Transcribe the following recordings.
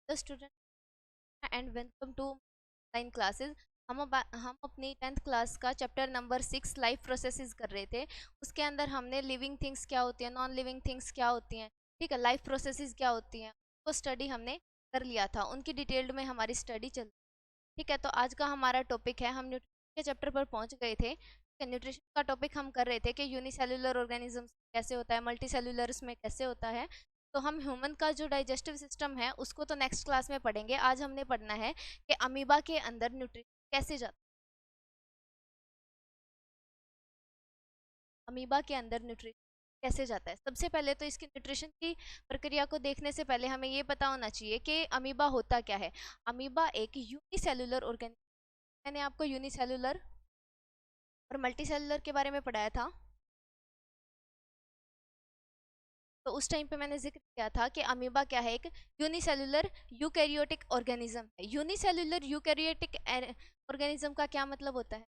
The student and welcome to online classes. हम अपनी 10th class का चैप्टर नंबर 6 लाइफ प्रोसेसेस कर रहे थे। उसके अंदर हमने लिविंग थिंग्स क्या होती हैं, नॉन लिविंग थिंग्स क्या होती हैं, ठीक है, लाइफ प्रोसेसेस क्या होती हैं, वो स्टडी हमने कर लिया था। उनकी डिटेल्ड में हमारी स्टडी चल, ठीक है। तो आज का हमारा टॉपिक है, हम न्यूट्रिशन के चैप्टर पर पहुंच गए थे। न्यूट्रिशन का टॉपिक हम कर रहे थे कि यूनिसेलुलर ऑर्गेनिज्म कैसे होता है, मल्टी सेलुलर्स में कैसे होता है। तो हम ह्यूमन का जो डाइजेस्टिव सिस्टम है उसको तो नेक्स्ट क्लास में पढ़ेंगे। आज हमने पढ़ना है कि अमीबा के अंदर न्यूट्रिशन कैसे जाता है। अमीबा के अंदर न्यूट्रिशन कैसे जाता है। सबसे पहले तो इसकी न्यूट्रिशन की प्रक्रिया को देखने से पहले हमें ये पता होना चाहिए कि अमीबा होता क्या है। अमीबा एक यूनिसेलुलर ऑर्गेनिज्म, मैंने आपको यूनिसेलुलर और मल्टी सेलुलर के बारे में पढ़ाया था। तो उस टाइम पे मैंने जिक्र किया था कि अमीबा क्या है, एक यूनिसेलुलर यूकैरियोटिक ऑर्गेनिज्म है। यूनिसेलुलर यूकैरियोटिक ऑर्गेनिज्म का क्या मतलब होता है?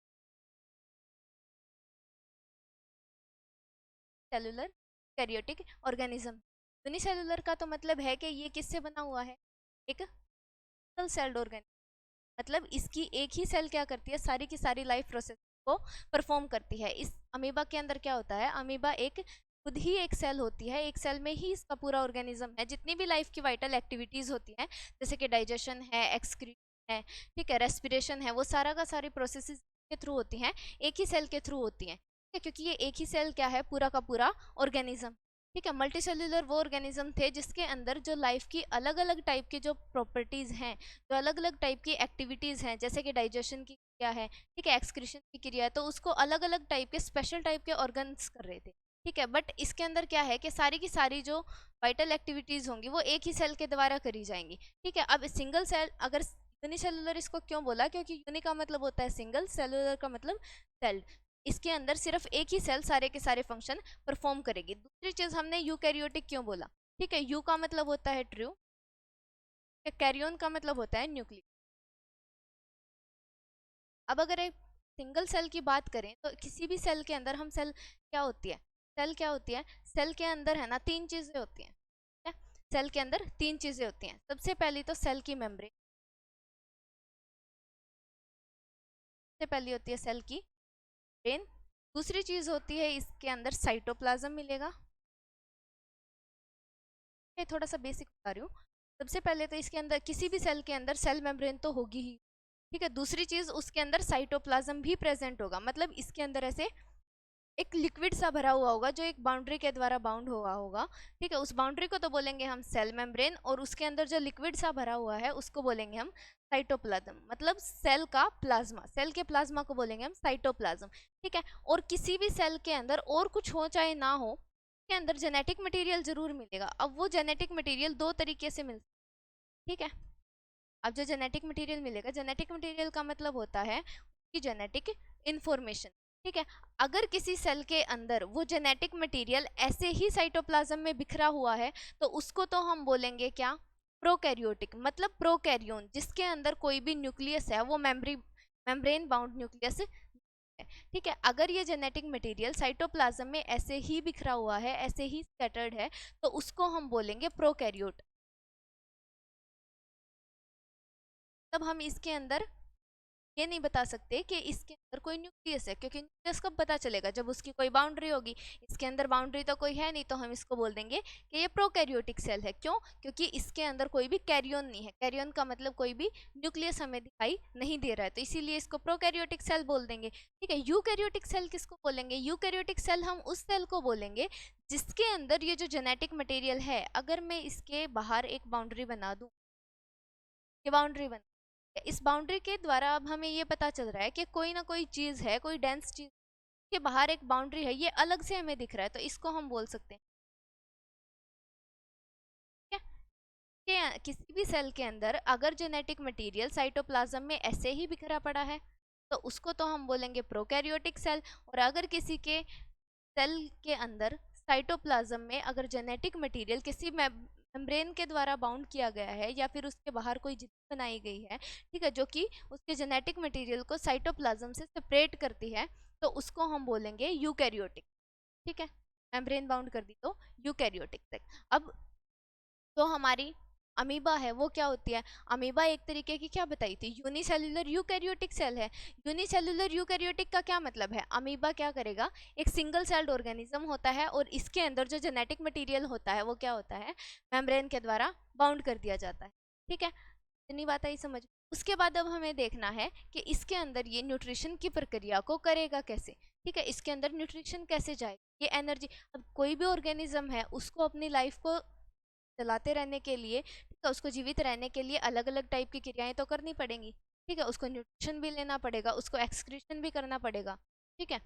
Cellular karyotic organism. यूनिसेलुलर का तो मतलब है कि ये किससे बना हुआ है, एक सिंगल सेल्ड ऑर्गेनिज्म। मतलब इसकी एक ही सेल क्या करती है, सारी की सारी लाइफ प्रोसेस को परफॉर्म करती है। इस अमीबा के अंदर क्या होता है, अमीबा एक खुद ही एक सेल होती है, एक सेल में ही इसका पूरा ऑर्गेनिज्म है। जितनी भी लाइफ की वाइटल एक्टिविटीज होती हैं, जैसे कि डाइजेशन है, एक्सक्रीशन है, ठीक है, रेस्पिरेशन है, वो सारा का सारी प्रोसेसेस के थ्रू होती हैं, एक ही सेल के थ्रू होती हैं, ठीक है। क्योंकि ये एक ही सेल क्या है, पूरा का पूरा ऑर्गेनिज्म, ठीक है। मल्टी सेल्यूलर वो ऑर्गेनिज्म थे जिसके अंदर जो लाइफ की अलग अलग टाइप की जो प्रॉपर्टीज हैं, जो अलग अलग टाइप की एक्टिविटीज़ हैं, जैसे कि डाइजेशन की क्रिया है, ठीक है, एक्सक्रीशन की क्रिया है, तो उसको अलग अलग टाइप के स्पेशल टाइप के ऑर्गन्स कर रहे थे, ठीक है। बट इसके अंदर क्या है कि सारी की सारी जो वाइटल एक्टिविटीज़ होंगी वो एक ही सेल के द्वारा करी जाएंगी, ठीक है। अब सिंगल सेल, अगर यूनिसेलुलर इसको क्यों बोला, क्योंकि यूनि का मतलब होता है सिंगल, सेलुलर का मतलब सेल। इसके अंदर सिर्फ एक ही सेल सारे के सारे फंक्शन परफॉर्म करेगी। दूसरी चीज हमने यूकैरियोटिक क्यों बोला, ठीक है, यू का मतलब होता है ट्रू, कैरियोन का मतलब होता है न्यूक्लियस। अब अगर एक सिंगल सेल की बात करें तो किसी भी सेल के अंदर हम सेल क्या होती है, सेल क्या होती है, सेल के अंदर है ना तीन चीजें होती हैं, ठीक है? सेल के अंदर तीन चीजें होती हैं। सबसे पहली तो सेल की मेम्ब्रेन, सबसे पहली होती है सेल की ब्रेन। दूसरी चीज होती है इसके अंदर साइटोप्लाज्म मिलेगा। ये थोड़ा सा बेसिक बता रही हूँ। सबसे पहले तो इसके अंदर किसी भी सेल के अंदर सेल मेम्ब्रेन तो होगी ही, ठीक है। दूसरी चीज उसके अंदर साइटोप्लाज्म भी प्रेजेंट होगा, मतलब इसके अंदर ऐसे एक लिक्विड सा भरा हुआ होगा जो एक बाउंड्री के द्वारा बाउंड हुआ होगा, ठीक है। उस बाउंड्री को तो बोलेंगे हम सेल मेम्ब्रेन, और उसके अंदर जो लिक्विड सा भरा हुआ है उसको बोलेंगे हम साइटोप्लाज्म, मतलब सेल का प्लाज्मा, सेल के प्लाज्मा को बोलेंगे हम साइटोप्लाज्म, ठीक है। और किसी भी सेल के अंदर और कुछ हो चाहे ना हो, के अंदर जेनेटिक मटेरियल जरूर मिलेगा। अब वो जेनेटिक मटेरियल दो तरीके से मिलता है, ठीक है। अब जो जेनेटिक मटेरियल मिलेगा, जेनेटिक मटेरियल का मतलब होता है कि जेनेटिक इंफॉर्मेशन, ठीक है। अगर किसी सेल के अंदर वो जेनेटिक मटेरियल ऐसे ही साइटोप्लाज्म में बिखरा हुआ है तो उसको तो हम बोलेंगे क्या, प्रोकैरियोटिक, मतलब प्रोकैरियोन, जिसके अंदर कोई भी न्यूक्लियस है वो मेम्ब्रेन बाउंड न्यूक्लियस है, ठीक है। अगर ये जेनेटिक मटेरियल साइटोप्लाज्म में ऐसे ही बिखरा हुआ है, ऐसे ही स्कैटर्ड है, तो उसको हम बोलेंगे प्रोकैरियोट। तब हम इसके अंदर ये नहीं बता सकते कि इसके अंदर कोई न्यूक्लियस है, क्योंकि न्यूक्लियस कब पता चलेगा, जब उसकी कोई बाउंड्री होगी। इसके अंदर बाउंड्री तो कोई है नहीं, तो हम इसको बोल देंगे कि ये प्रोकैरियोटिक सेल है। क्यों? क्योंकि इसके अंदर कोई भी कैरियन नहीं है, कैरियन का मतलब कोई भी न्यूक्लियस हमें दिखाई नहीं दे रहा है, तो इसीलिए इसको प्रोकैरियोटिक सेल बोल देंगे, ठीक है। यूकैरियोटिक सेल किसको बोलेंगे, यूकैरियोटिक सेल हम उस सेल को बोलेंगे जिसके अंदर ये जो जेनेटिक मटेरियल है, अगर मैं इसके बाहर एक बाउंड्री बना दूं, ये बाउंड्री बन, इस बाउंड्री के द्वारा अब हमें ये पता चल रहा है कि कोई ना कोई चीज है, कोई डेंस चीज के बाहर एक बाउंड्री है, ये अलग से हमें दिख रहा है, तो इसको हम बोल सकते हैं, ठीक है, कि किसी भी सेल के अंदर अगर जेनेटिक मटेरियल साइटोप्लाज्म में ऐसे ही बिखरा पड़ा है तो उसको तो हम बोलेंगे प्रोकैरियोटिक सेल। और अगर किसी के सेल के अंदर साइटोप्लाज्म में अगर जेनेटिक मटेरियल किसी मेम्ब्रेन के द्वारा बाउंड किया गया है या फिर उसके बाहर कोई झिल्ली बनाई गई है, ठीक है, जो कि उसके जेनेटिक मटेरियल को साइटोप्लाज्म से सेपरेट करती है, तो उसको हम बोलेंगे यूकैरियोटिक, ठीक है। मेम्ब्रेन बाउंड कर दी तो यूकैरियोटिक तक। अब जो हमारी अमीबा है वो क्या होती है, अमीबा एक तरीके की क्या बताई थी, यूनिसेल्युलर यूकैरियोटिक सेल है। यूनिसेल्युलर यूकैरियोटिक का क्या मतलब है, अमीबा क्या करेगा, एक सिंगल सेल्ड ऑर्गेनिज्म होता है और इसके अंदर जो जेनेटिक मटेरियल होता है वो क्या होता है, मेम्ब्रेन के द्वारा बाउंड कर दिया जाता है। ठीक है, इतनी बात आई समझ। उसके बाद अब हमें देखना है कि इसके अंदर ये न्यूट्रिशन की प्रक्रिया को करेगा कैसे। ठीक है, इसके अंदर न्यूट्रिशन कैसे जाएगा, ये एनर्जी, अब कोई भी ऑर्गेनिज्म है उसको अपनी लाइफ को चलाते रहने के लिए, ठीक है, उसको जीवित रहने के लिए अलग अलग टाइप की क्रियाएं तो करनी पड़ेंगी। ठीक है, उसको न्यूट्रिशन भी लेना पड़ेगा, उसको एक्सक्रीशन भी करना पड़ेगा। ठीक है,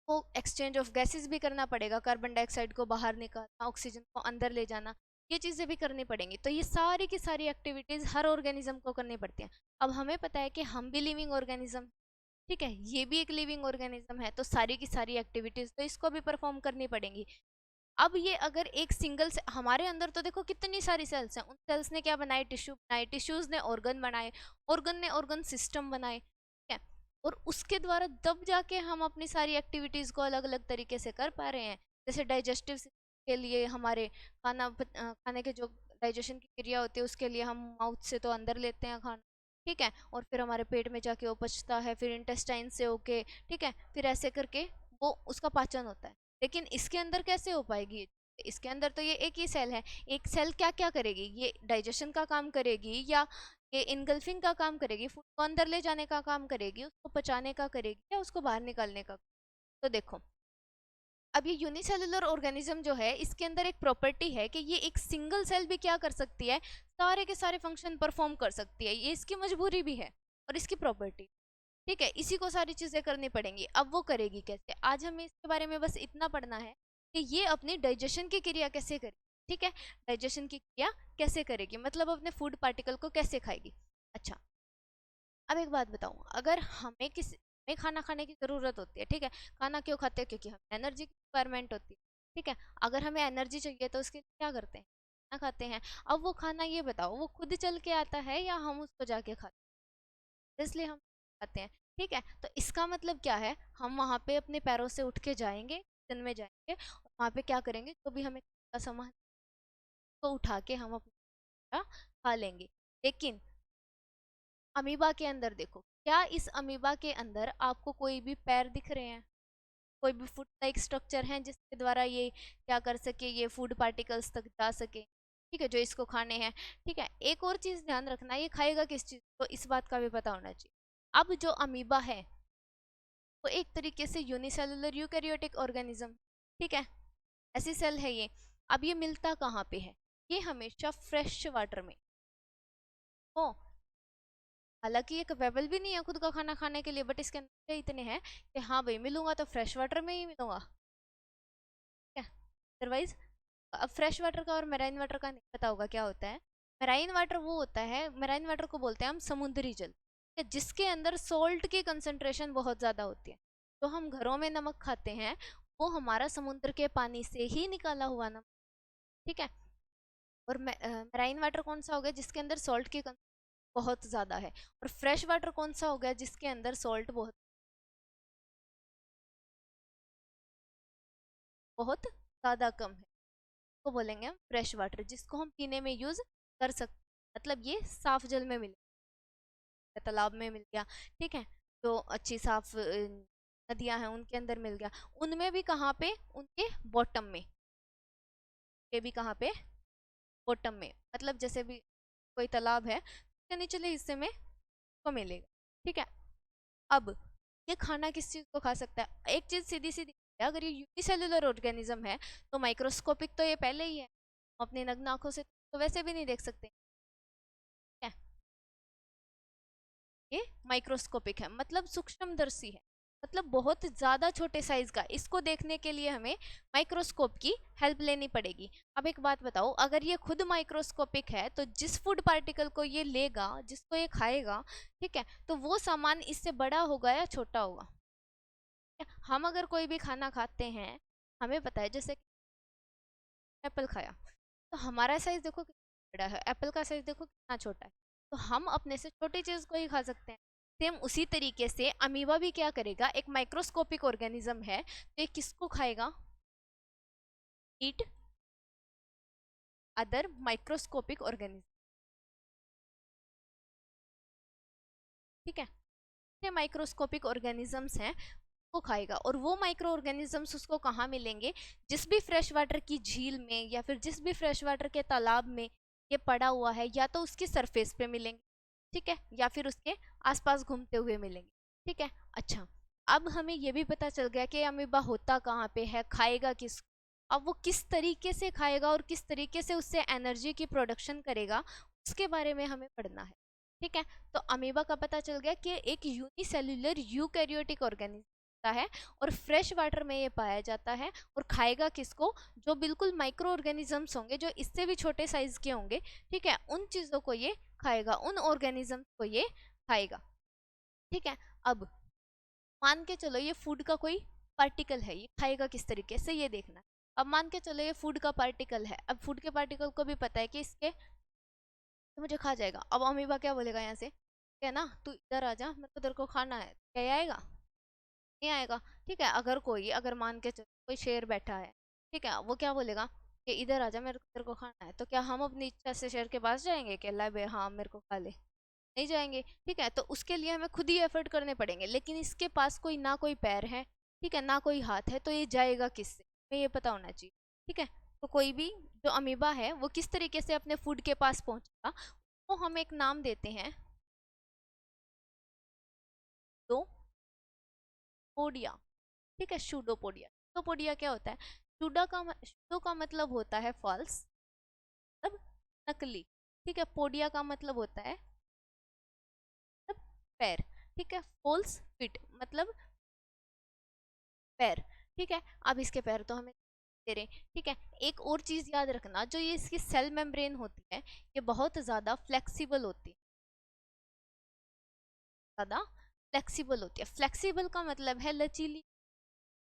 वो एक्सचेंज ऑफ गैसेस भी करना पड़ेगा, कार्बन डाइऑक्साइड को बाहर निकालना, ऑक्सीजन को अंदर ले जाना, ये चीज़ें भी करनी पड़ेंगी। तो ये सारी की सारी एक्टिविटीज़ हर ऑर्गेनिज्म को करनी पड़ती हैं। अब हमें पता है कि हम भी लिविंग ऑर्गेनिज्म, ठीक है, ये भी एक लिविंग ऑर्गेनिज्म है, तो सारी की सारी एक्टिविटीज़ तो इसको भी परफॉर्म करनी पड़ेंगी। अब ये अगर एक सिंगल से, हमारे अंदर तो देखो कितनी सारी सेल्स हैं, उन सेल्स ने क्या बनाए, टिश्यू बनाए, टिश्यूज ने ऑर्गन बनाए, ऑर्गन ने ऑर्गन सिस्टम बनाए। ठीक है, और उसके द्वारा तब जाके हम अपनी सारी एक्टिविटीज को अलग अलग तरीके से कर पा रहे हैं। जैसे डाइजेस्टिव के लिए हमारे खाने के जो डाइजेशन की क्रिया होती है उसके लिए हम माउथ से तो अंदर लेते हैं खाना, ठीक है, और फिर हमारे पेट में जाके वो पचता है, फिर इंटेस्टाइन से होके, ठीक है, फिर ऐसे करके वो उसका पाचन होता है। लेकिन इसके अंदर कैसे हो पाएगी, इसके अंदर तो ये एक ही सेल है, एक सेल क्या क्या करेगी, ये डाइजेशन का काम करेगी या ये इनगल्फिंग का काम करेगी, फूड को अंदर ले जाने का काम करेगी, उसको पचाने का करेगी या उसको बाहर निकालने का। तो देखो, अब ये यूनिसेलुलर ऑर्गेनिज्म जो है इसके अंदर एक प्रॉपर्टी है कि ये एक सिंगल सेल भी क्या कर सकती है, सारे के सारे फंक्शन परफॉर्म कर सकती है, ये इसकी मजबूरी भी है और इसकी प्रॉपर्टी। ठीक है, इसी को सारी चीजें करनी पड़ेंगी। अब वो करेगी कैसे, आज हमें इसके बारे में बस इतना पढ़ना है कि ये अपनी डाइजेशन की क्रिया कैसे करेगी। ठीक है, डाइजेशन की क्रिया कैसे करेगी, मतलब अपने फूड पार्टिकल को कैसे खाएगी। अच्छा, अब एक बात बताऊं, अगर हमें खाना खाने की ज़रूरत होती है, ठीक है, खाना क्यों खाते हैं, क्योंकि हमें एनर्जी की रिक्वायरमेंट होती है। ठीक है, अगर हमें एनर्जी चाहिए तो उसके लिए क्या करते हैं, खाना खाते हैं। अब वो खाना, ये बताओ, वो खुद चल के आता है या हम उसको जाके खाते हैं, इसलिए हम खाते हैं। ठीक है, तो इसका मतलब क्या है, हम वहाँ पे अपने पैरों से उठ के जाएंगे, किचन में जाएंगे और वहाँ पे क्या करेंगे, जो भी हमें का सामान को उठा के हम अपना खा लेंगे। लेकिन अमीबा के अंदर देखो, क्या इस अमीबा के अंदर आपको कोई भी पैर दिख रहे हैं, कोई भी फुट लाइक स्ट्रक्चर है जिसके द्वारा ये क्या कर सके, ये फूड पार्टिकल्स तक जा सके, ठीक है, जो इसको खाने हैं। ठीक है, एक और चीज ध्यान रखना, ये खाएगा किस चीज को, इस बात का भी पता होना चाहिए। अब जो अमीबा है वो एक तरीके से यूनिसेलुलर यूकैरियोटिक ऑर्गेनिज्म, ठीक है, ऐसी सेल है ये। अब ये मिलता कहाँ पे है, ये हमेशा फ्रेश वाटर में हो, हालांकि ये कैपेबल भी नहीं है खुद का खाना खाने के लिए, बट इसके अंदर इतने हैं कि हाँ भाई मिलूंगा तो फ्रेश वाटर में ही मिलूंगा, ठीक है, अदरवाइज। अब फ्रेश वाटर का और मेराइन वाटर का नहीं पता होगा क्या होता है। मेराइन वाटर वो होता है, मेराइन वाटर को बोलते हैं हम समुद्री जल, जिसके अंदर सोल्ट की कंसंट्रेशन बहुत ज़्यादा होती है। तो हम घरों में नमक खाते हैं, वो हमारा समुद्र के पानी से ही निकाला हुआ नमक, ठीक है। और मेराइन वाटर कौन सा हो गया, जिसके अंदर सॉल्ट की बहुत ज़्यादा है। और फ्रेश वाटर कौन सा हो गया, जिसके अंदर सॉल्ट बहुत बहुत ज़्यादा कम है, तो बोलेंगे हम फ्रेश वाटर, जिसको हम पीने में यूज़ कर सकते, मतलब ये साफ जल में मिल, तालाब में मिल गया, ठीक है, जो अच्छी साफ नदियां हैं उनके अंदर मिल गया, उनमें भी कहाँ पे, उनके बॉटम में, ये भी कहाँ पे, बॉटम में, मतलब जैसे भी कोई तालाब है उसके निचले हिस्से में को मिलेगा। ठीक है, अब ये खाना किस चीज़ को खा सकता है, एक चीज़ सीधी सीधी है, अगर ये यूनिसेलुलर ऑर्गेनिज्म है तो माइक्रोस्कोपिक तो ये पहले ही है, हम अपनी नग्न आंखों से तो वैसे भी नहीं देख सकते, ठीक है, ये माइक्रोस्कोपिक है, मतलब सूक्ष्मदर्शी है, मतलब बहुत ज़्यादा छोटे साइज का, इसको देखने के लिए हमें माइक्रोस्कोप की हेल्प लेनी पड़ेगी। अब एक बात बताओ, अगर ये खुद माइक्रोस्कोपिक है तो जिस फूड पार्टिकल को ये लेगा, जिसको ये खाएगा, ठीक है, तो वो सामान इससे बड़ा होगा या छोटा होगा। हम अगर कोई भी खाना खाते हैं, हमें पता है, जैसे एप्पल खाया तो हमारा साइज देखो कितना बड़ा है, एप्पल का साइज देखो कितना छोटा है, तो हम अपने से छोटी चीज को ही खा सकते हैं। सेम उसी तरीके से अमीबा भी क्या करेगा, एक माइक्रोस्कोपिक ऑर्गेनिज्म है, तो ये किसको खाएगा, ईट अदर माइक्रोस्कोपिक ऑर्गेनिज्म। ठीक है, ये माइक्रोस्कोपिक ऑर्गेनिजम्स हैं वो खाएगा। और वो माइक्रो ऑर्गेनिजम्स उसको कहाँ मिलेंगे? जिस भी फ्रेश वाटर की झील में या फिर जिस भी फ्रेश वाटर के तालाब में ये पड़ा हुआ है, या तो उसकी सरफेस पे मिलेंगे, ठीक है, या फिर उसके आसपास घूमते हुए मिलेंगे। ठीक है, अच्छा, अब हमें ये भी पता चल गया कि अमीबा होता कहाँ पे है, खाएगा किस, अब वो किस तरीके से खाएगा और किस तरीके से उससे एनर्जी की प्रोडक्शन करेगा, उसके बारे में हमें पढ़ना है। ठीक है, तो अमीबा का पता चल गया कि एक यूनिसेल्युलर यूकैरियोटिक ऑर्गेनिज्म है और फ्रेश वाटर में ये पाया जाता है। और खाएगा किसको? जो बिल्कुल माइक्रो ऑर्गेनिजम्स होंगे, जो इससे भी छोटे साइज के होंगे, ठीक है, उन चीजों को ये खाएगा, उन ऑर्गेनिजम्स को ये खाएगा। ठीक है, अब मान के चलो ये फूड का कोई पार्टिकल है, ये खाएगा किस तरीके से, ये देखना। अब मान के चलो ये फूड का पार्टिकल है, अब फूड के पार्टिकल को भी पता है कि इसके तो मुझे खा जाएगा। अब अमीबा क्या बोलेगा यहाँ से, क्या ना, तू इधर आ जा, मेरे को तेरे को खाना है, क्या आएगा? नहीं आएगा। ठीक है, अगर मान के चलो कोई शेर बैठा है, ठीक है, वो क्या बोलेगा कि इधर आ जा, मेरे को तेरे को खाना है, तो क्या हम अपनी इच्छा से शेर के पास जाएंगे कि ला बे हाँ मेरे को खा ले? नहीं जाएंगे। ठीक है, तो उसके लिए हमें खुद ही एफर्ट करने पड़ेंगे। लेकिन इसके पास कोई ना कोई पैर है, ठीक है, ना कोई हाथ है, तो ये जाएगा किससे, हमें ये पता होना चाहिए। ठीक है, तो कोई भी जो अमीबा है वो किस तरीके से अपने फूड के पास पहुंचेगा, वो हम एक नाम देते हैं दो पोडिया। ठीक है, शूडोपोडिया। शूडोपोडिया क्या होता है? शूडो का मतलब होता है फॉल्स, मतलब नकली। ठीक है, पोडिया का मतलब होता है मतलब पैर। ठीक है, फॉल्स फिट मतलब पैर। ठीक है, अब इसके पैर तो हमें दे रहे हैं। ठीक है, एक और चीज याद रखना, जो ये इसकी सेल मेम्ब्रेन होती है, ये बहुत ज्यादा फ्लेक्सिबल होती है, ज्यादा फ्लेक्सिबल होती है। फ्लेक्सिबल का मतलब है लचीली।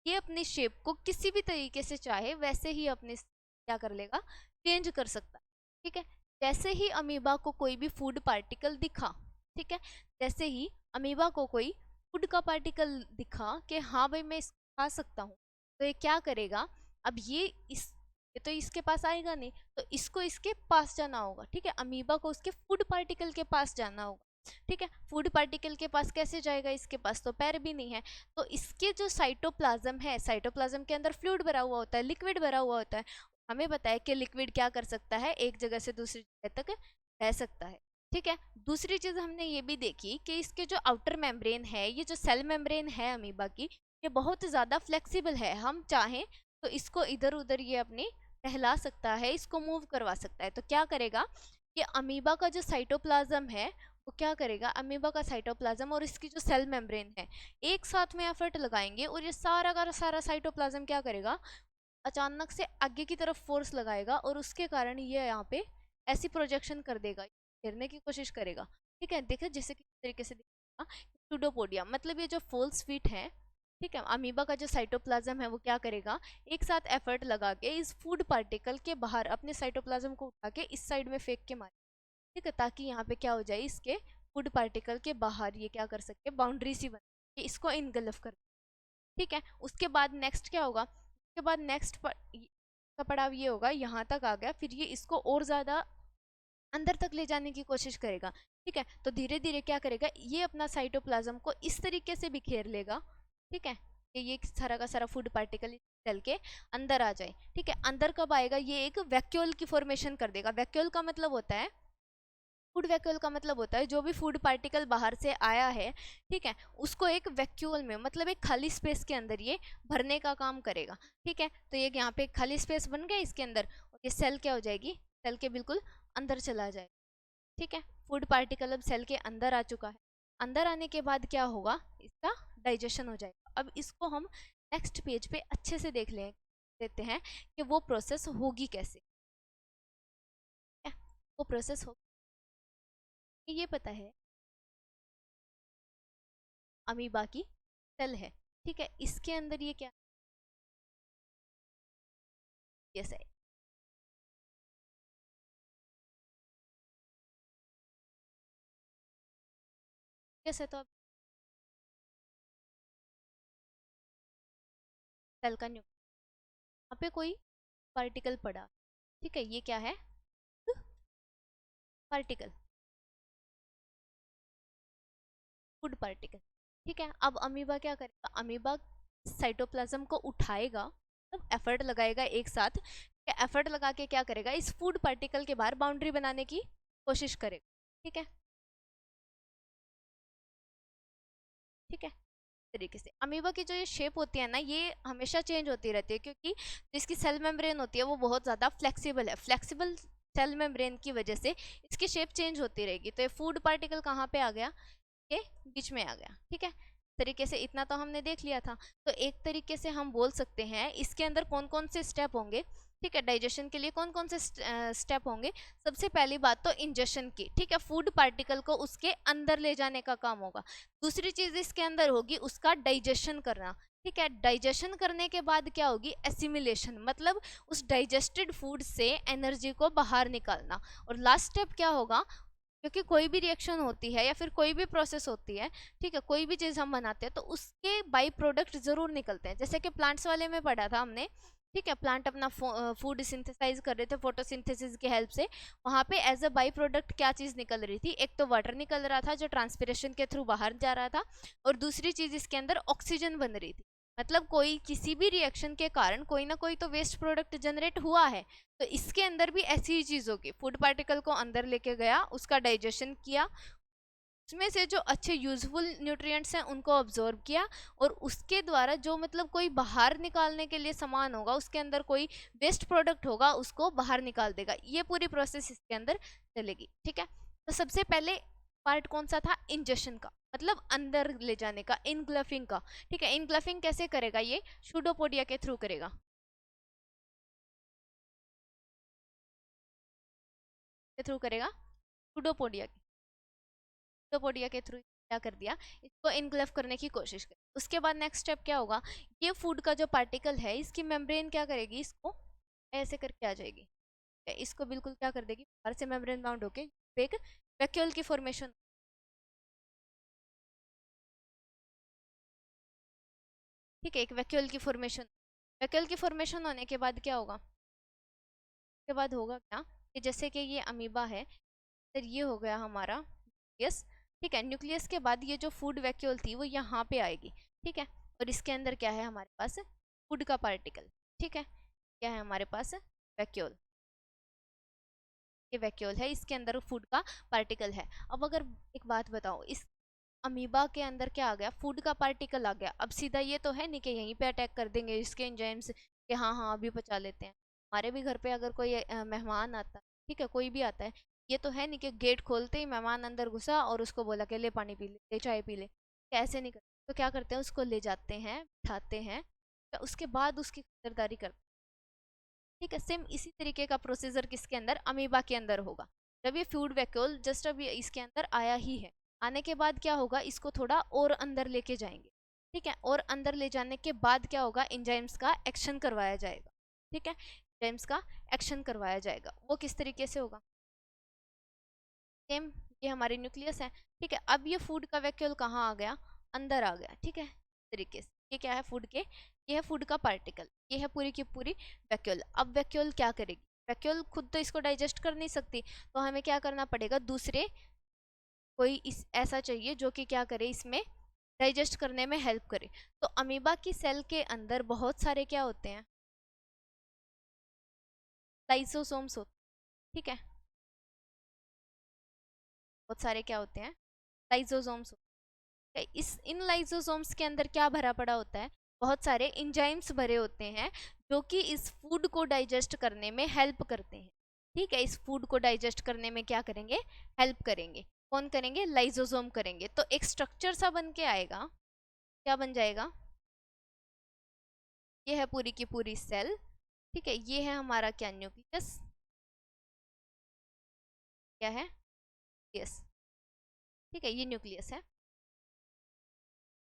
ये अपनी शेप को किसी भी तरीके से चाहे वैसे ही अपने क्या कर लेगा, चेंज कर सकता है। ठीक है, जैसे ही अमीबा को कोई भी फूड पार्टिकल दिखा, ठीक है, जैसे ही अमीबा को कोई फूड का पार्टिकल दिखा कि हाँ भाई मैं इसको खा सकता हूँ, तो ये क्या करेगा, अब ये तो इसके पास आएगा नहीं, तो इसको इसके पास जाना होगा। ठीक है, अमीबा को उसके फूड पार्टिकल के पास जाना होगा। ठीक है, फूड पार्टिकल के पास कैसे जाएगा, इसके पास तो पैर भी नहीं है। तो इसके जो साइटोप्लाज्म है, साइटोप्लाज्म के अंदर फ्लूइड भरा हुआ होता है, लिक्विड भरा हुआ होता है। हमें पता है कि लिक्विड क्या कर सकता है, एक जगह से दूसरी जगह तक रह सकता है। ठीक है, दूसरी चीज हमने ये भी देखी कि इसके जो आउटर मेम्ब्रेन है, ये जो सेल मेम्ब्रेन है अमीबा की, ये बहुत ज्यादा फ्लेक्सिबल है। हम चाहें तो इसको इधर उधर ये अपनी टहला सकता है, इसको मूव करवा सकता है। तो क्या करेगा कि अमीबा का जो साइटोप्लाज्म है, वो क्या करेगा, अमीबा का साइटोप्लाज्म और इसकी जो सेल मेम्ब्रेन है, एक साथ में एफर्ट लगाएंगे और ये सारा का सारा साइटोप्लाज्म क्या करेगा, अचानक से आगे की तरफ फोर्स लगाएगा और उसके कारण ये यहाँ पे ऐसी प्रोजेक्शन कर देगा, घेरने की कोशिश करेगा। ठीक है, देखिए जैसे किस तरीके से दिखेगा, सूडोपोडिया मतलब ये जो फोल्स फीट है, ठीक है, अमीबा का जो साइटोप्लाज्म है वो क्या करेगा, एक साथ एफर्ट लगा के इस फूड पार्टिकल के बाहर अपने साइटोप्लाज्म को उठा के इस साइड में फेंक के मारे। ठीक है, ताकि यहाँ पे क्या हो जाए, इसके फूड पार्टिकल के बाहर ये क्या कर सके, बाउंड्री सी बन के इसको इनगल्फ कर। ठीक है, उसके बाद नेक्स्ट क्या होगा, उसके बाद नेक्स्ट का पड़ाव ये होगा, यहाँ तक आ गया, फिर ये इसको और ज्यादा अंदर तक ले जाने की कोशिश करेगा। ठीक है, तो धीरे धीरे क्या करेगा, ये अपना साइटोप्लाज्म को इस तरीके से बिखेर लेगा, ठीक है, कि ये सारा का सारा फूड पार्टिकल चल के अंदर आ जाए। ठीक है, अंदर कब आएगा, ये एक वैक्यूल की फॉर्मेशन कर देगा। वैक्यूल का मतलब होता है, फूड वैक्यूल का मतलब होता है जो भी फूड पार्टिकल बाहर से आया है, ठीक है, उसको एक वैक्यूल में मतलब एक खाली स्पेस के अंदर ये भरने का काम करेगा। ठीक है, तो ये यहाँ पे खाली स्पेस बन गया इसके अंदर, और ये सेल क्या हो जाएगी, सेल के बिल्कुल अंदर चला जाएगा। ठीक है, फूड पार्टिकल अब सेल के अंदर आ चुका है। अंदर आने के बाद क्या होगा, इसका डाइजेशन हो जाएगा। अब इसको हम नेक्स्ट पेज पे अच्छे से लेते हैं कि वो प्रोसेस होगी कैसे। वो प्रोसेस हो, ये पता है अमीबा की सेल है। ठीक है, इसके अंदर ये क्या, यस है, यस है, तो अब सेल का न्यूक्लियस, यहाँ पे कोई पार्टिकल पड़ा, ठीक है, ये क्या है, पार्टिकल, फूड पार्टिकल। ठीक है, अब अमीबा क्या करेगा, अमीबा साइटोप्लाज्म को उठाएगा, मतलब एफर्ट लगाएगा एक साथ, एफर्ट लगा के क्या करेगा, इस फूड पार्टिकल के बाहर बाउंड्री बनाने की कोशिश करेगा। ठीक है, ठीक है। तरीके से अमीबा की जो ये शेप होती है ना, ये हमेशा चेंज होती रहती है, क्योंकि जिसकी सेल मेम्ब्रेन होती है वो बहुत ज़्यादा फ्लेक्सिबल है। फ्लेक्सिबल सेल मेम्ब्रेन की वजह से इसकी शेप चेंज होती रहेगी। तो ये फूड पार्टिकल कहाँ पे आ गया, के बीच में आ गया। ठीक है, तरीके से इतना तो हमने देख लिया था। तो एक तरीके से हम बोल सकते हैं इसके अंदर कौन कौन से स्टेप होंगे। ठीक है, डाइजेशन के लिए कौन कौन से स्टेप होंगे। सबसे पहली बात तो इंजेक्शन की, ठीक है, फूड पार्टिकल को उसके अंदर ले जाने का काम होगा। दूसरी चीज इसके अंदर होगी उसका डाइजेशन करना। ठीक है, डाइजेशन करने के बाद क्या होगी, एसिमिलेशन, मतलब उस डाइजेस्टेड फूड से एनर्जी को बाहर निकालना। और लास्ट स्टेप क्या होगा, क्योंकि कोई भी रिएक्शन होती है या फिर कोई भी प्रोसेस होती है, ठीक है, कोई भी चीज़ हम बनाते हैं तो उसके बाई प्रोडक्ट जरूर निकलते हैं। जैसे कि प्लांट्स वाले में पढ़ा था हमने, ठीक है, प्लांट अपना फूड सिंथेसाइज कर रहे थे फोटोसिंथेसिस की हेल्प से। वहाँ पे एज अ बाई प्रोडक्ट क्या चीज़ निकल रही थी, एक तो वाटर निकल रहा था जो ट्रांसपिरेशन के थ्रू बाहर जा रहा था, और दूसरी चीज़ इसके अंदर ऑक्सीजन बन रही थी। मतलब कोई किसी भी रिएक्शन के कारण कोई ना कोई तो वेस्ट प्रोडक्ट जनरेट हुआ है। तो इसके अंदर भी ऐसी ही चीज़ होगी, फूड पार्टिकल को अंदर लेके गया, उसका डाइजेशन किया, उसमें से जो अच्छे यूजफुल न्यूट्रिएंट्स हैं उनको ऑब्जॉर्व किया, और उसके द्वारा जो मतलब कोई बाहर निकालने के लिए सामान होगा, उसके अंदर कोई वेस्ट प्रोडक्ट होगा, उसको बाहर निकाल देगा। ये पूरी प्रोसेस इसके अंदर चलेगी। ठीक है, तो सबसे पहले पार्ट कौन सा था, इंजेक्शन का, मतलब अंदर ले जाने का, इनग्लफिंग का। ठीक है, इनग्लफिंग कैसे करेगा, ये शूडोपोडिया के थ्रू करेगा। के थ्रू करेगा, शूडोपोडिया पोडिया के थ्रू क्या कर दिया, इसको इनग्लफ करने की कोशिश करी। उसके बाद नेक्स्ट स्टेप क्या होगा, ये फूड का जो पार्टिकल है इसकी मेम्ब्रेन क्या करेगी, इसको ऐसे करके आ जाएगी, इसको बिल्कुल क्या कर देगी, बाहर से मेम्ब्रेन बाउंड होके एक वैक्यूल की फॉर्मेशन। ठीक है, एक वैक्यूल की फॉर्मेशन, वैक्यूल की फॉर्मेशन होने के बाद क्या होगा, उसके बाद होगा क्या, कि जैसे कि ये अमीबा है, फिर ये हो गया हमारा न्यूक्लियस। ठीक है, न्यूक्लियस के बाद ये जो फूड वैक्यूल थी वो यहाँ पे आएगी। ठीक है, और इसके अंदर क्या है हमारे पास, फूड का पार्टिकल। ठीक है, क्या है हमारे पास, वैक्यूल, ये वैक्यूल है, इसके अंदर फूड का पार्टिकल है। अब अगर एक बात बताओ, इस अमीबा के अंदर क्या आ गया, फूड का पार्टिकल आ गया। अब सीधा ये तो है नहीं कि यहीं पे अटैक कर देंगे इसके एंजाइम्स कि हाँ हाँ अभी पचा लेते हैं। हमारे भी घर पे अगर कोई मेहमान आता है, ठीक है, कोई भी आता है, ये तो है नहीं कि गेट खोलते ही मेहमान अंदर घुसा और उसको बोला कि ले पानी पी ले, ले चाय पी ले, कैसे नहीं करते। तो क्या करते हैं, उसको ले जाते हैं, बिठाते हैं, तो उसके बाद उसकी खबरदारी करते हैं। ठीक है, सेम इसी तरीके का प्रोसीजर किसके अंदर, अमीबा के अंदर होगा। जब ये फूड वैक्यूल जस्ट अब ये इसके अंदर आया ही है, आने के बाद क्या होगा, इसको थोड़ा और अंदर लेके जाएंगे। ठीक है, और अंदर ले जाने के बाद क्या होगा, एंजाइम्स का एक्शन करवाया जाएगा। ठीक है, एंजाइम्स का एक्शन करवाया जाएगा, वो किस तरीके से होगा, सेम ये हमारी न्यूक्लियस है। ठीक है, अब ये फूड का वैक्यूल कहाँ आ गया, अंदर आ गया। ठीक है, तरीके से ये क्या है, फूड के, ये है फूड का पार्टिकल, ये है पूरी की पूरी वैक्यूल। अब वैक्यूल क्या करेगी, वैक्यूल खुद तो इसको डाइजेस्ट कर नहीं सकती, तो हमें क्या करना पड़ेगा, दूसरे कोई इस ऐसा चाहिए जो कि क्या करे, इसमें डाइजेस्ट करने में हेल्प करे। तो अमीबा की सेल के अंदर बहुत सारे क्या होते हैं, लाइसोसोम्स होते हैं। ठीक है, बहुत सारे क्या होते हैं, लाइसोसोम्स। इस इन लाइसोसोम्स के अंदर क्या भरा पड़ा होता है, बहुत सारे एंजाइम्स भरे होते हैं जो कि इस फूड को डाइजेस्ट करने में हेल्प करते हैं। ठीक है, इस फूड को डाइजेस्ट करने में क्या करेंगे, हेल्प करेंगे। कौन करेंगे, लाइसोसोम करेंगे। तो एक स्ट्रक्चर सा बन के आएगा, क्या बन जाएगा, ये है पूरी की पूरी सेल। ठीक है, ये है हमारा क्या, न्यूक्लियस, क्या है, यस, ठीक है, ये न्यूक्लियस है।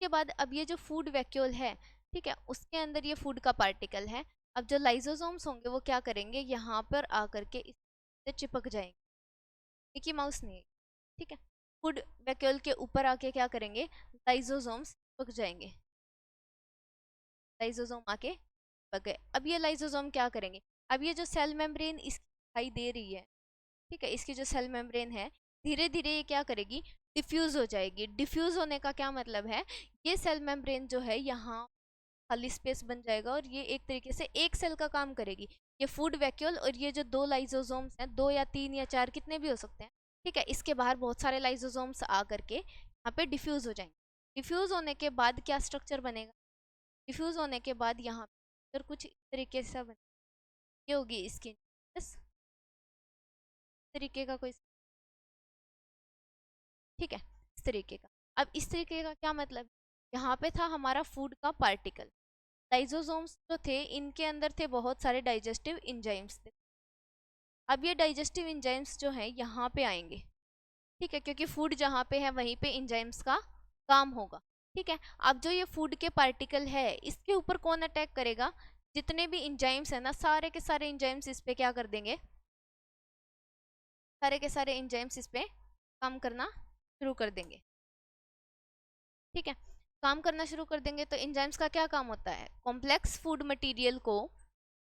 के बाद अब ये जो फूड वैक्यूल है, ठीक है, उसके अंदर ये फूड का पार्टिकल है। अब जो लाइसोसोम्स होंगे वो क्या करेंगे, यहाँ पर आकर के इससे चिपक जाएंगे, मिकी माउस नहीं है। ठीक है, फूड वैक्यूल के ऊपर आके क्या करेंगे, लाइसोसोम्स चिपक जाएंगे, लाइसोसोम आके चिपक गए। अब ये लाइसोसोम क्या करेंगे, अब ये जो सेल मेम्ब्रेन इसकी दिखाई दे रही है, ठीक है, इसकी जो सेल मेम्ब्रेन है धीरे धीरे ये क्या करेगी, डिफ्यूज हो जाएगी। डिफ्यूज होने का क्या मतलब है, ये सेल मेम्ब्रेन जो है यहाँ खाली स्पेस बन जाएगा और ये एक तरीके से एक सेल का काम करेगी। ये फूड वैक्यूल और ये जो 2 लाइसोसोम्स हैं, 2 या 3 या 4 कितने भी हो सकते हैं, ठीक है, इसके बाहर बहुत सारे लाइसोसोम्स आ करके यहाँ पे डिफ्यूज हो जाएंगे। डिफ्यूज होने के बाद क्या स्ट्रक्चर बनेगा, डिफ्यूज होने के बाद यहाँ पर कुछ इस तरीके से बने, ये होगी इसकी इस तरीके का कोई, ठीक है, इस तरीके का। अब इस तरीके का क्या मतलब, यहाँ पे था हमारा फूड का पार्टिकल, लाइसोसोम्स जो थे इनके अंदर थे बहुत सारे डाइजेस्टिव इंजाइम्स थे। अब ये डाइजेस्टिव इंजाइम्स जो हैं यहाँ पे आएंगे, ठीक है, क्योंकि फूड जहाँ पे है वहीं पे इंजाइम्स का काम होगा, ठीक है। अब जो ये फूड के पार्टिकल है इसके ऊपर कौन अटैक करेगा, जितने भी इंजाइम्स है ना, सारे के सारे इंजाइम्स इस पे क्या कर देंगे, सारे के सारे इंजाइम्स इस पे काम करना शुरू कर देंगे, ठीक है। काम करना शुरू कर देंगे तो इंजाइम्स का क्या काम होता है, कॉम्प्लेक्स फूड मटेरियल को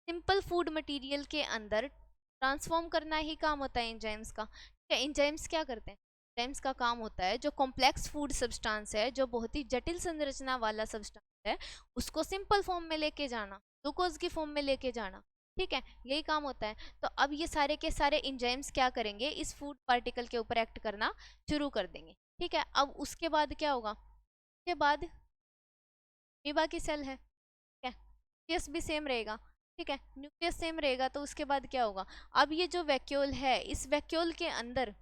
सिंपल फूड मटेरियल के अंदर ट्रांसफॉर्म करना ही काम होता है इंजाइम्स का, ठीक है। इंजाइम्स क्या करते हैं, इंजाइम्स का काम होता है जो कॉम्प्लेक्स फूड सब्सटेंस है, जो बहुत ही जटिल संरचना वाला सब्सटेंस है, उसको सिंपल फॉर्म में लेके जाना, ग्लूकोज की फॉर्म में लेके जाना, ठीक है, यही काम होता है। तो अब ये सारे के सारे इंजाइम्स क्या करेंगे, इस फूड पार्टिकल के ऊपर एक्ट करना शुरू कर देंगे, ठीक है। अब उसके बाद क्या होगा, उसके बाद मीबा की सेल है, ठीक है, न्यूक्लियस भी सेम रहेगा, ठीक है, न्यूक्लियस सेम रहेगा तो उसके बाद क्या होगा, अब ये जो वैक्यूल है इस वैक्यूल के अंदर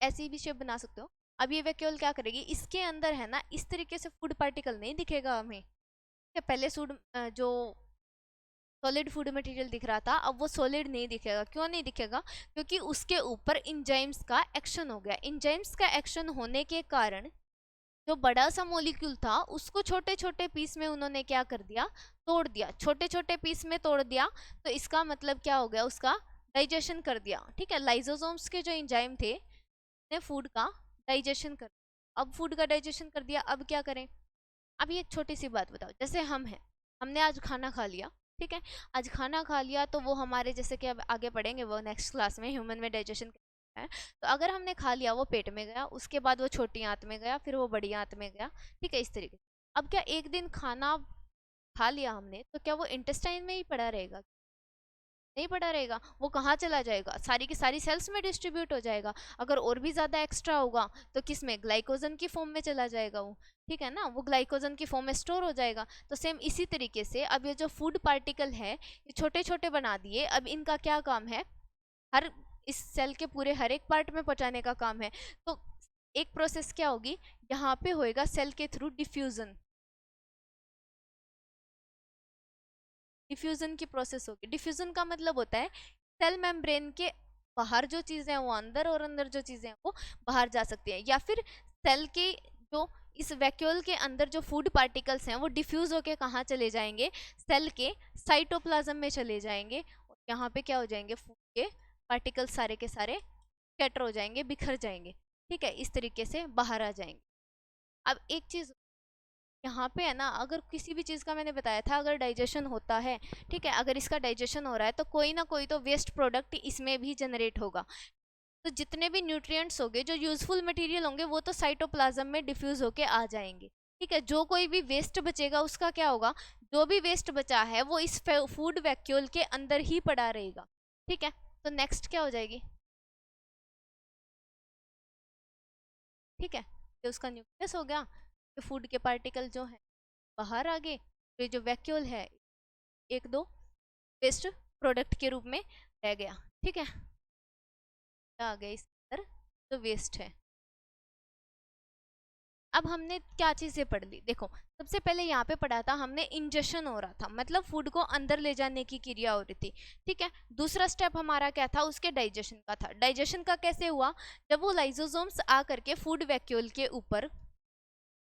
ऐसी भी शेप बना सकते हो। अब ये वैक्यूल क्या करेगी, इसके अंदर है ना इस तरीके से फूड पार्टिकल नहीं दिखेगा हमें, ठीक है, पहले जो सॉलिड फूड मटेरियल दिख रहा था अब वो सॉलिड नहीं दिखेगा। क्यों नहीं दिखेगा, क्योंकि उसके ऊपर इंजाइम्स का एक्शन हो गया। इंजाइम्स का एक्शन होने के कारण जो बड़ा सा मॉलिक्यूल था उसको छोटे छोटे पीस में उन्होंने क्या कर दिया, तोड़ दिया, छोटे छोटे पीस में तोड़ दिया। तो इसका मतलब क्या हो गया, उसका डाइजेशन कर दिया, ठीक है। लाइसोसोम्स के जो एंजाइम थे ने फूड का डाइजेशन कर दिया। अब फूड का डाइजेशन कर दिया, अब क्या करें, अभी एक छोटी सी बात बताओ, जैसे हम हैं, हमने आज खाना खा लिया, ठीक है, आज खाना खा लिया तो वो हमारे जैसे कि अब आगे पढ़ेंगे वो नेक्स्ट क्लास में ह्यूमन में डाइजेशन है। तो अगर हमने खा लिया वो पेट में गया, उसके बाद वो छोटी आंत में गया, फिर वो बड़ी आंत में गया, ठीक है, इस तरीके से। अब क्या एक दिन खाना खा लिया हमने तो क्या वो इंटेस्टाइन में ही पड़ा रहेगा, नहीं पड़ा रहेगा, वो कहाँ चला जाएगा, सारी की सारी सेल्स में डिस्ट्रीब्यूट हो जाएगा। अगर और भी ज़्यादा एक्स्ट्रा होगा तो किस में, ग्लाइकोजन की फॉर्म में चला जाएगा वो, ठीक है ना, वो ग्लाइकोजन की फॉर्म में स्टोर हो जाएगा। तो सेम इसी तरीके से अब ये जो फूड पार्टिकल है ये छोटे छोटे बना दिए, अब इनका क्या काम है, हर इस सेल के पूरे हर एक पार्ट में पहुंचाने का काम है। तो एक प्रोसेस क्या होगी, यहाँ पे होएगा सेल के थ्रू डिफ्यूजन, डिफ्यूजन की प्रोसेस होगी। डिफ्यूजन का मतलब होता है सेल मेम्ब्रेन के बाहर जो चीज़ें हैं वो अंदर और अंदर जो चीज़ें हैं वो बाहर जा सकती हैं, या फिर सेल के जो इस वैक्यूल के अंदर जो फूड पार्टिकल्स हैं वो डिफ्यूज होके कहाँ चले जाएंगे, सेल के साइटोप्लाज्म में चले जाएंगे, और यहाँ पे क्या हो जाएंगे, फूड के पार्टिकल्स सारे के सारे स्कैटर हो जाएंगे, बिखर जाएंगे, ठीक है, इस तरीके से बाहर आ जाएंगे। अब एक चीज़ यहाँ पे है ना, अगर किसी भी चीज़ का मैंने बताया था अगर डाइजेशन होता है, ठीक है, अगर इसका डाइजेशन हो रहा है तो कोई ना कोई तो वेस्ट प्रोडक्ट इसमें भी जनरेट होगा। तो जितने भी न्यूट्रिएंट्स होंगे जो यूजफुल मटेरियल होंगे वो तो साइटोप्लाज्म में डिफ्यूज होके आ जाएंगे, ठीक है। जो कोई भी वेस्ट बचेगा उसका क्या होगा, जो भी वेस्ट बचा है वो इस फूड वैक्यूल के अंदर ही पड़ा रहेगा, ठीक है। तो नेक्स्ट क्या हो जाएगी, ठीक है, ये उसका न्यूक्लियस हो गया, तो फूड के पार्टिकल जो है बाहर आ गए, तो ये जो वैक्यूल है एक दो वेस्ट प्रोडक्ट के रूप में रह गया, ठीक है, आ गया इसके अंदर जो वेस्ट है। अब हमने क्या चीज़ें पढ़ ली, देखो सबसे पहले यहाँ पे पढ़ा था हमने, इंजेशन हो रहा था, मतलब फूड को अंदर ले जाने की क्रिया हो रही थी, ठीक है। दूसरा स्टेप हमारा क्या था, उसके डाइजेशन का था। डाइजेशन का कैसे हुआ, जब वो लाइसोसोम्स आ करके फूड वैक्यूल के ऊपर,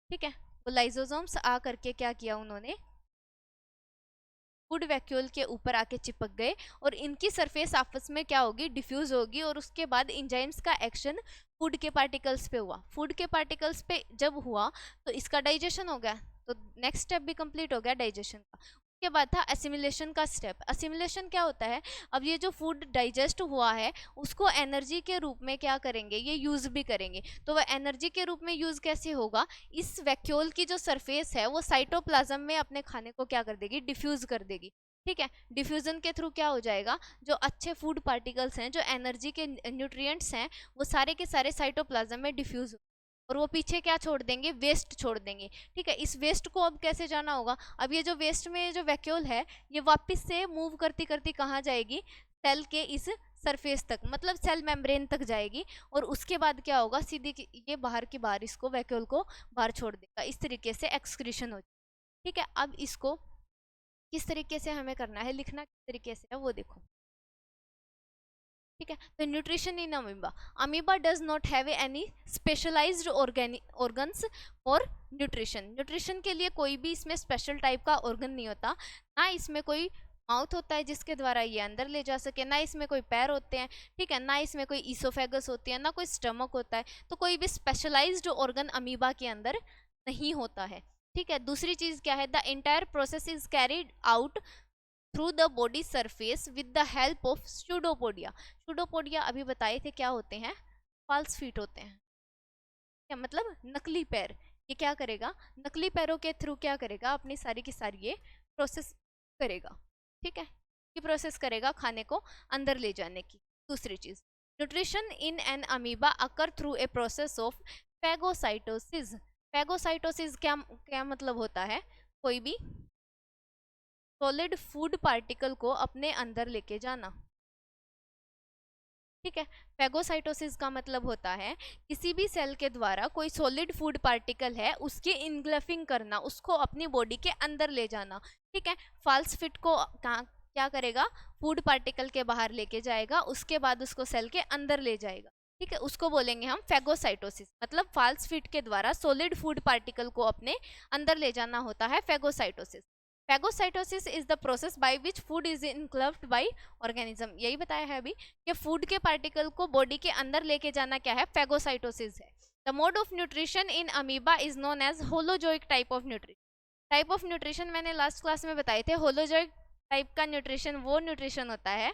ठीक है, वो लाइसोसोम्स आ करके क्या किया उन्होंने, फूड वैक्यूल के ऊपर आके चिपक गए और इनकी सरफेस आपस में क्या होगी, डिफ्यूज होगी, और उसके बाद इंजाइम्स का एक्शन फूड के पार्टिकल्स पे हुआ। फूड के पार्टिकल्स पे जब हुआ तो इसका डाइजेशन हो गया, तो नेक्स्ट स्टेप भी कंप्लीट हो गया डाइजेशन का। के बाद था असिमिलेशन का स्टेप। असिमिलेशन क्या होता है, अब ये जो फूड डाइजेस्ट हुआ है उसको एनर्जी के रूप में क्या करेंगे, ये यूज भी करेंगे। तो वह एनर्जी के रूप में यूज कैसे होगा, इस वैक्यूल की जो सरफेस है वो साइटोप्लाज्म में अपने खाने को क्या कर देगी, डिफ्यूज कर देगी। ठीक है, डिफ्यूजन के थ्रू क्या हो जाएगा, जो अच्छे फूड पार्टिकल्स हैं, जो एनर्जी के न्यूट्रिएंट्स हैं, वो सारे के सारे साइटोप्लाज्म में डिफ्यूज, और वो पीछे क्या छोड़ देंगे, वेस्ट छोड़ देंगे। ठीक है, इस वेस्ट को अब कैसे जाना होगा, अब ये जो वेस्ट में जो वैक्यूल है ये वापस से मूव करती करती कहाँ जाएगी, सेल के इस सरफेस तक, मतलब सेल मेम्ब्रेन तक जाएगी, और उसके बाद क्या होगा, सीधी ये बाहर की बाहर इसको वैक्यूल को बाहर छोड़ देगा। इस तरीके से एक्सक्रीशन हो जाएगी। ठीक है, अब इसको किस तरीके से हमें करना है, लिखना किस तरीके से है वो देखो। ठीक है, तो nutrition in amoeba, amoeba does not have any specialised organs for nutrition. Nutrition के लिए कोई भी इसमें स्पेशल टाइप का ऑर्गन नहीं होता, ना इसमें कोई माउथ होता है जिसके द्वारा ये अंदर ले जा सके, ना इसमें कोई पैर होते हैं, ठीक है, ना इसमें कोई ईसोफेगस होती है, ना कोई स्टमक होता है। तो कोई भी स्पेशलाइज्ड ऑर्गन अमीबा के अंदर नहीं होता है। ठीक है, दूसरी चीज क्या है, the entire process is carried out through the body surface with the help of pseudopodia. Pseudopodia अभी बताए थे क्या होते हैं, फॉल्स फीट होते हैं, क्या मतलब नकली पैर। ये क्या करेगा, नकली पैरों के थ्रू क्या करेगा, अपनी सारी की सारी ये प्रोसेस करेगा। ठीक है, ये प्रोसेस करेगा खाने को अंदर ले जाने की। दूसरी चीज, nutrition in an amoeba occur through a process of phagocytosis. Phagocytosis क्या क्या मतलब होता है, कोई भी सॉलिड फूड पार्टिकल को अपने अंदर लेके जाना। ठीक है, फैगोसाइटोसिस का मतलब होता है किसी भी सेल के द्वारा कोई सॉलिड फूड पार्टिकल है उसके इनग्लफिंग करना, उसको अपनी बॉडी के अंदर ले जाना। ठीक है, फॉल्स फिट को क्या करेगा, फूड पार्टिकल के बाहर लेके जाएगा, उसके बाद उसको सेल के अंदर ले जाएगा। ठीक है, उसको बोलेंगे हम फैगोसाइटोसिस, मतलब फॉल्स फिट के द्वारा सॉलिड फूड पार्टिकल को अपने अंदर ले जाना होता है phagocytosis. Phagocytosis is the process by which food is engulfed by organism. यही बताया है अभी कि फूड के पार्टिकल को बॉडी के अंदर लेके जाना क्या है, फैगोसाइटोसिस है। The mode of nutrition in amoeba is known as holozoic type of nutrition. Type of nutrition मैंने लास्ट क्लास में बताए थे, होलोजोइक टाइप का न्यूट्रिशन वो न्यूट्रिशन होता है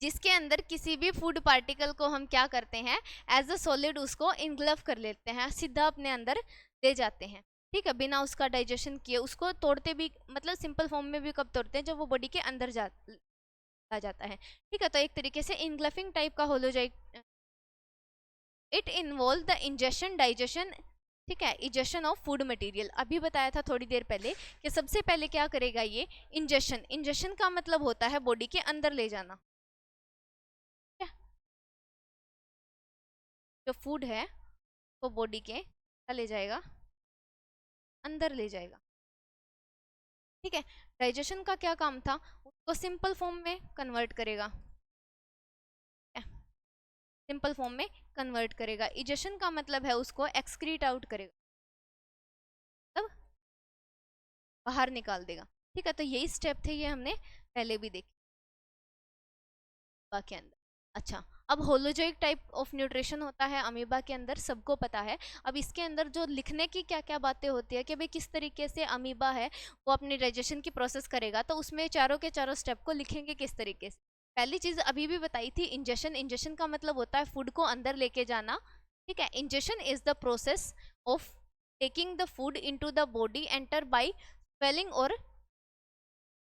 जिसके अंदर किसी भी फूड पार्टिकल को हम क्या करते हैं, एज अ सॉलिड उसको इनग्लव कर लेते हैं, सीधा अपने अंदर ले जाते हैं। ठीक है, बिना उसका डाइजेशन किए, उसको तोड़ते भी, मतलब सिंपल फॉर्म में भी कब तोड़ते हैं, जब वो बॉडी के अंदर आ जाता है। ठीक है, तो एक तरीके से इनग्लफिंग टाइप का holozoic, it involve the ingestion digestion, ठीक है, इंजेशन ऑफ फूड मटेरियल। अभी बताया था थोड़ी देर पहले कि सबसे पहले क्या करेगा ये इंजेशन। इंजेशन का मतलब होता है बॉडी के अंदर ले जाना। जो फूड है वो बॉडी के ले जाएगा, अंदर ले जाएगा। ठीक है, डाइजेशन का क्या काम था, उसको सिंपल फॉर्म में कन्वर्ट करेगा, सिंपल फॉर्म में कन्वर्ट करेगा। इजेशन का मतलब है उसको एक्सक्रीट आउट करेगा, तब बाहर निकाल देगा। ठीक है, तो यही स्टेप थे, ये हमने पहले भी देखे के अंदर। अच्छा, अब होलोजोइक टाइप ऑफ न्यूट्रिशन होता है अमीबा के अंदर, सबको पता है। अब इसके अंदर जो लिखने की क्या क्या बातें होती है कि भाई किस तरीके से अमीबा है वो अपनी डाइजेशन की प्रोसेस करेगा, तो उसमें चारों के चारों स्टेप को लिखेंगे किस तरीके से। पहली चीज अभी भी बताई थी, इंजेशन। इंजेशन का मतलब होता है फूड को अंदर लेके जाना। ठीक है, ingestion is the process of taking the food into the body enter bye swelling और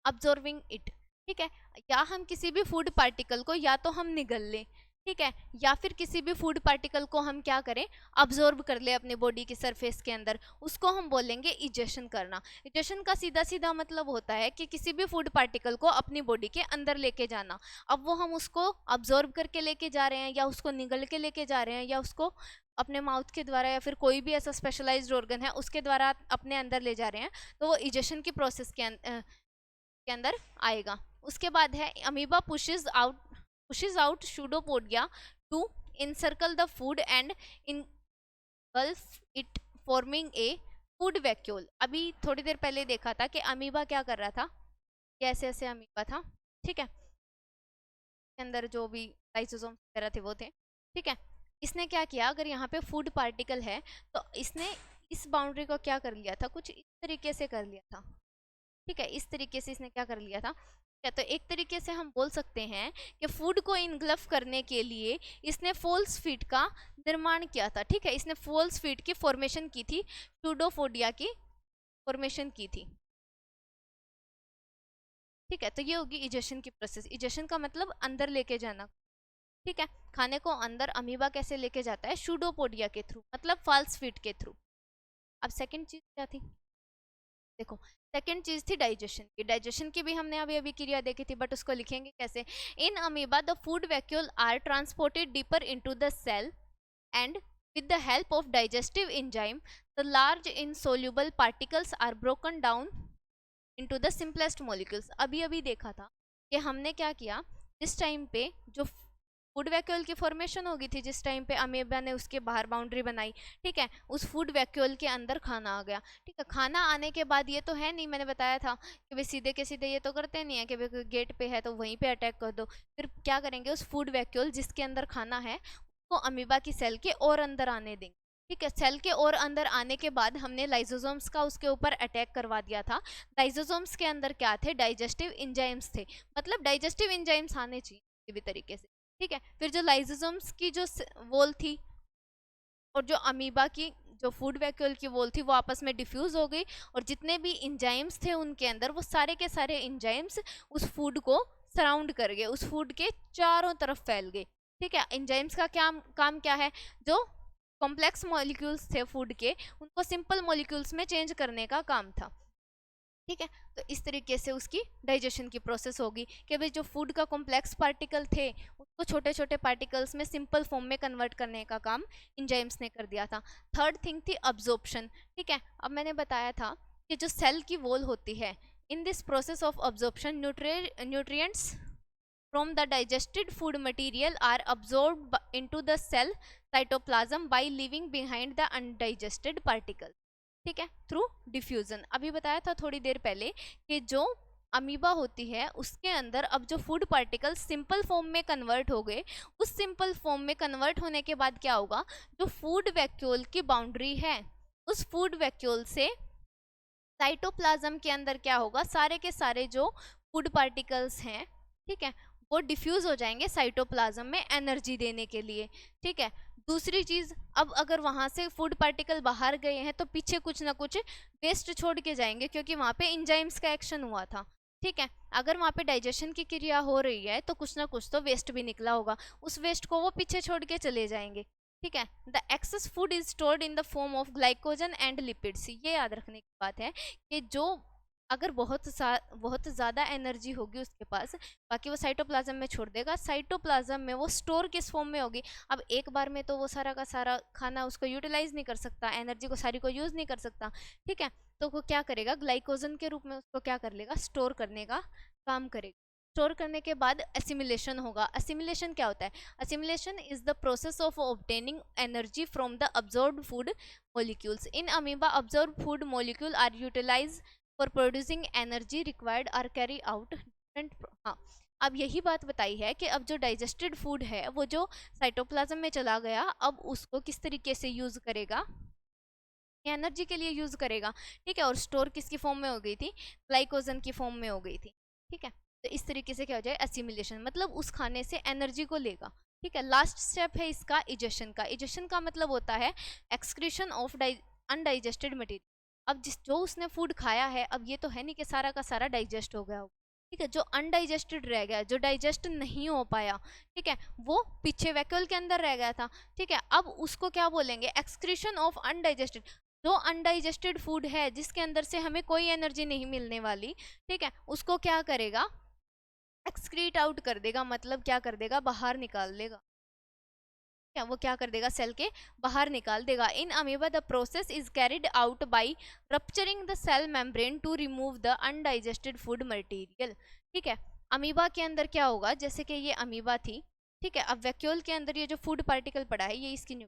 अब्जॉर्बिंग इट। ठीक है, या हम किसी भी फूड पार्टिकल को या तो हम निगल लें, ठीक है, या फिर किसी भी फूड पार्टिकल को हम क्या करें, अब्जॉर्ब कर ले अपने बॉडी की सरफेस के अंदर, उसको हम बोलेंगे इजेशन करना। इजेशन का सीधा सीधा मतलब होता है कि किसी भी फूड पार्टिकल को अपनी बॉडी के अंदर लेके जाना। अब वो हम उसको अब्जॉर्ब करके लेके जा रहे हैं, या उसको निगल के लेके जा रहे हैं, या उसको अपने माउथ के द्वारा, या फिर कोई भी ऐसा स्पेशलाइज्ड ऑर्गन है उसके द्वारा अपने अंदर ले जा रहे हैं, तो वो इजेशन की प्रोसेस के अंदर आएगा। उसके बाद है amoeba pushes out pseudopodia to encircle the food and engulf it forming a food vacuole। अभी थोड़ी देर पहले देखा था कि अमीबा क्या कर रहा था, कैसे ऐसे अमीबा था। ठीक है, के अंदर जो भी लाइसोसोम वगैरह थे वो थे। ठीक है, इसने क्या किया, अगर यहाँ पे फूड पार्टिकल है तो इसने इस बाउंड्री को क्या कर लिया था, कुछ इस तरीके से कर लिया था। ठीक है, इस तरीके से इसने क्या कर लिया था। क्या तो एक तरीके से हम बोल सकते हैं कि फूड को इनग्लफ करने के लिए इसने फॉल्स फीट का निर्माण किया था। ठीक है, इसने फॉल्स फीट की फॉर्मेशन की थी, सूडोफोडिया की फॉर्मेशन की थी। ठीक है, तो ये होगी इजेशन की प्रोसेस। इजेशन का मतलब अंदर लेके जाना। ठीक है, खाने को अंदर अमीबा कैसे लेके जाता है, सूडोपोडिया के थ्रू, मतलब फॉल्स फीट के थ्रू। अब सेकंड चीज क्या थी, देखो सेकंड चीज थी डाइजेशन की। डाइजेशन की भी हमने अभी अभी क्रिया देखी थी, बट उसको लिखेंगे कैसे। In amoeba the food vacuole are transported deeper into the cell and with the help of digestive enzyme the large insoluble particles are broken down into the simplest molecules। अभी अभी देखा था कि हमने क्या किया, जिस टाइम पे जो फूड वैक्यूल की फॉर्मेशन होगी थी, जिस टाइम पे अमीबा ने उसके बाहर बाउंड्री बनाई, ठीक है, उस फूड वैक्यूल के अंदर खाना आ गया। ठीक है, खाना आने के बाद ये तो है नहीं, मैंने बताया था कि भाई सीधे के सीधे ये तो करते नहीं है कि भाई गेट पे है तो वहीं पे अटैक कर दो। फिर क्या करेंगे, उस फूड वैक्यूल जिसके अंदर खाना है वो अमीबा की सेल के और अंदर आने देंगे। ठीक है, सेल के और अंदर आने के बाद हमने लाइजोसोम्स का उसके ऊपर अटैक करवा दिया था। लाइजोसोम्स के अंदर क्या थे, डाइजेस्टिव एंजाइम्स थे, मतलब डाइजेस्टिव एंजाइम्स आने चाहिए किसी भी तरीके से। ठीक है, फिर जो लाइजोसोम्स की जो वॉल थी और जो अमीबा की जो फूड वैक्यूल की वॉल थी वो आपस में डिफ्यूज हो गई, और जितने भी इंजाइम्स थे उनके अंदर वो सारे के सारे इंजाइम्स उस फूड को सराउंड कर गए, उस फूड के चारों तरफ फैल गए। ठीक है, इंजाइम्स का क्या काम क्या है, जो कॉम्प्लेक्स मॉलिक्यूल्स थे फूड के उनको सिंपल मॉलिक्यूल्स में चेंज करने का काम था। ठीक है, तो इस तरीके से उसकी डाइजेशन की प्रोसेस होगी कि भाई जो फूड का कॉम्प्लेक्स पार्टिकल थे उसको छोटे छोटे पार्टिकल्स में सिंपल फॉर्म में कन्वर्ट करने का काम इंजाइम्स ने कर दिया था। थर्ड थिंग थी अब्जॉर्प्शन। ठीक है, अब मैंने बताया था कि जो सेल की वॉल होती है, in this process of absorption nutrients from the digested food material are absorbed into the cell cytoplasm by leaving behind the undigested particles। ठीक है, थ्रू डिफ्यूजन। अभी बताया था थोड़ी देर पहले कि जो अमीबा होती है उसके अंदर अब जो फूड पार्टिकल्स सिंपल फॉर्म में कन्वर्ट हो गए, उस सिंपल फॉर्म में कन्वर्ट होने के बाद क्या होगा, जो फूड वैक्यूल की बाउंड्री है उस फूड वैक्यूल से साइटोप्लाज्म के अंदर क्या होगा, सारे के सारे जो फूड पार्टिकल्स हैं, ठीक है, वो डिफ्यूज हो जाएंगे साइटोप्लाज्म में एनर्जी देने के लिए। ठीक है, दूसरी चीज, अब अगर वहां से फूड पार्टिकल बाहर गए हैं तो पीछे कुछ ना कुछ वेस्ट छोड़ के जाएंगे, क्योंकि वहां पे एंजाइम्स का एक्शन हुआ था। ठीक है, अगर वहां पे डाइजेशन की क्रिया हो रही है तो कुछ ना कुछ तो वेस्ट भी निकला होगा, उस वेस्ट को वो पीछे छोड़ के चले जाएंगे। ठीक है, the excess food is stored in the form of glycogen and lipids. ये याद रखने की बात है कि जो अगर बहुत ज़्यादा एनर्जी होगी उसके पास, बाकी वो साइटोप्लाज्म में छोड़ देगा। साइटोप्लाज्म में वो स्टोर किस फॉर्म में होगी, अब एक बार में तो वो सारा का सारा खाना उसको यूटिलाइज नहीं कर सकता, एनर्जी को सारी को यूज़ नहीं कर सकता। ठीक है, तो वो क्या करेगा, ग्लाइकोजन के रूप में उसको क्या कर लेगा, स्टोर करने का काम करेगा। स्टोर करने के बाद एसिमिलेशन होगा। एसिमिलेशन क्या होता है, assimilation is the process of obtaining energy from the absorbed food molecules. In amoeba absorbed food molecule are utilise for producing energy required are carry out different. हाँ, अब यही बात बताई है कि अब जो डाइजेस्टेड फूड है वो जो साइटोप्लाज्म में चला गया, अब उसको किस तरीके से यूज करेगा, एनर्जी के लिए यूज करेगा। ठीक है, और स्टोर किसकी फॉर्म में हो गई थी, ग्लाइकोजन की फॉर्म में हो गई थी। ठीक है, तो इस तरीके से क्या हो जाए, एसिमिलेशन, मतलब उस खाने से एनर्जी को लेगा। ठीक है, लास्ट स्टेप है इसका इजेशन का। इजेशन का मतलब होता है एक्सक्रीशन ऑफ अनडाइजेस्टेड मटेरियल। अब जो उसने फूड खाया है, अब ये तो है नहीं कि सारा का सारा डाइजेस्ट हो गया हो। ठीक है, जो अनडाइजेस्टेड रह गया, जो डाइजेस्ट नहीं हो पाया, ठीक है, वो पीछे वैक्यूल के अंदर रह गया था। ठीक है, अब उसको क्या बोलेंगे, एक्सक्रीशन ऑफ अनडाइजेस्टेड। जो अनडाइजेस्टेड फूड है जिसके अंदर से हमें कोई एनर्जी नहीं मिलने वाली, ठीक है, उसको क्या करेगा, एक्सक्रीट आउट कर देगा, मतलब क्या कर देगा, बाहर निकाल देगा। क्या वो क्या कर देगा, सेल के बाहर निकाल देगा। In amoeba the process is carried out by rupturing the cell membrane to remove the undigested food material. ठीक है, अमीबा के अंदर क्या होगा, जैसे कि ये अमीबा थी, ठीक है, अब वैक्यूल के अंदर ये जो फूड पार्टिकल पड़ा है ये इसकी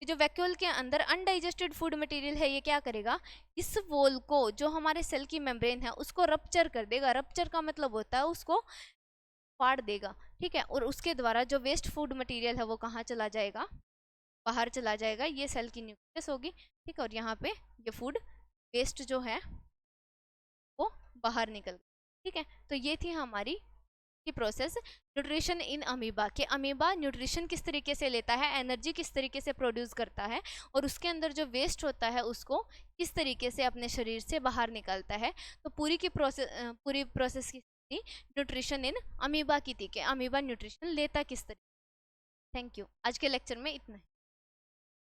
जो वैक्यूल के अंदर अनडाइजेस्टेड फूड मटेरियल है ये क्या करेगा, इस वॉल को, जो हमारे सेल की मेम्ब्रेन है, उसको रप्चर कर देगा। रप्चर का मतलब होता है उसको फाड़ देगा। ठीक है, और उसके द्वारा जो वेस्ट फूड मटेरियल है वो कहाँ चला जाएगा, बाहर चला जाएगा। ये सेल की न्यूक्लियस होगी। ठीक है, और यहाँ पे ये फूड वेस्ट जो है वो बाहर निकल गई। ठीक है, तो ये थी हमारी की प्रोसेस न्यूट्रिशन इन अमीबा के। अमीबा न्यूट्रिशन किस तरीके से लेता है, एनर्जी किस तरीके से प्रोड्यूस करता है, और उसके अंदर जो वेस्ट होता है उसको किस तरीके से अपने शरीर से बाहर निकालता है। तो पूरी प्रोसेस की थी न्यूट्रिशन इन अमीबा की थी कि अमीबा न्यूट्रिशन लेता किस तरीके। थैंक यू, आज के लेक्चर में इतना है।